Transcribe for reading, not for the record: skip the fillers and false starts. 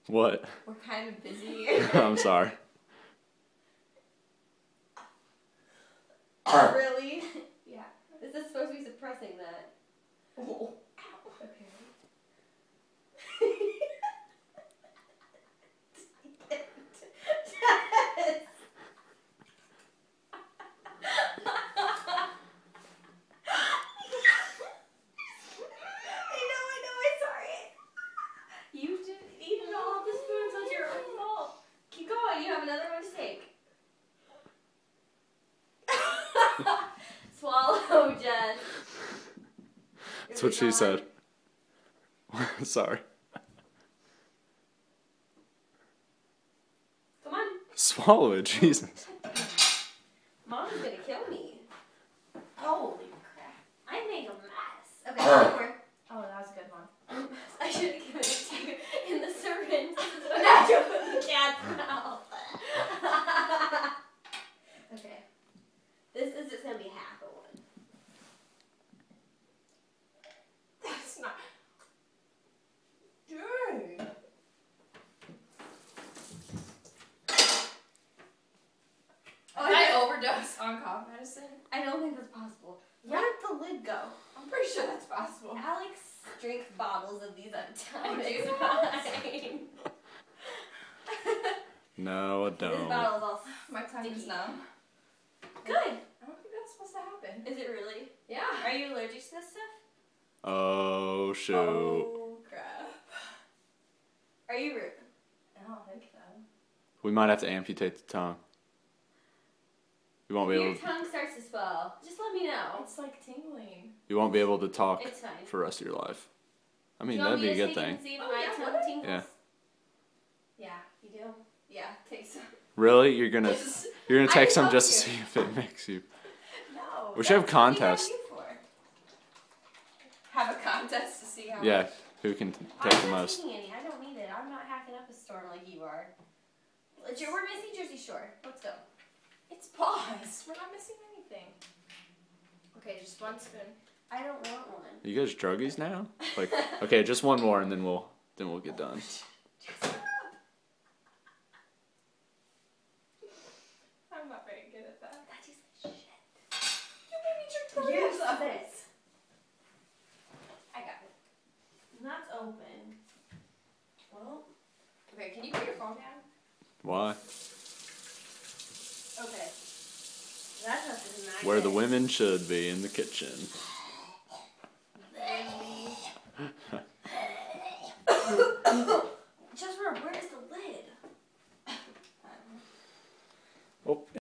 What? We're kind of busy. I'm sorry. Really? Yeah. This is supposed to be suppressing that. Oh. Okay. Swallow, Jess. That's what she said. Sorry. Come on. Swallow it, Jesus. Mom's gonna kill me. Holy crap. I made a mess. Okay, one more. Oh, that was a good one. I should have given it to you in the syringe. But now you put the cat's mouth. Okay. This is just gonna be half a one. That's not. Dang. Oh, Did I overdose on cough medicine? I don't think that's possible. Yeah. Where did the lid go? I'm pretty sure that's possible. Alex drinks bottles of these at a time. Oh, It's Jesus. fine. No, I This don't. bottle's all My tongue is sticky. numb. Good. I don't think that's supposed to happen. Is it really? Yeah. Are you allergic to this stuff? Oh, shoot. Oh, crap. Are you rude? I don't think so. We might have to amputate the tongue. You won't be Your able. tongue starts to swell. Just let me know. It's like tingling. You won't be able to talk It's fine. for the rest of your life. I Do mean, you want that'd me be a to good take thing. and see if Oh, my yeah, tongue would it? tingles? Yeah. Yeah, you do. Yeah, take some. Really? You're gonna I take some can just to help see if it makes you. No. We should have that's what we got contests. you for. Have a contest to see how Yeah, much. who can I'm take the not most? taking any. I don't need it. I'm not hacking up a storm like you are. We're missing Jersey Shore. Let's go. It's paused. We're not missing anything. Okay, just one spoon. I don't want one. Are you guys druggies now? Like, okay, just one more and then we'll get done. I'm not very good at that. That tastes like shit. You made me drink the Use rest of it. this. I got it. That's open. Well, Okay, can you put your phone down? Why? okay. That's not the Where the women should be, in the kitchen. Just where is the lid? Oh.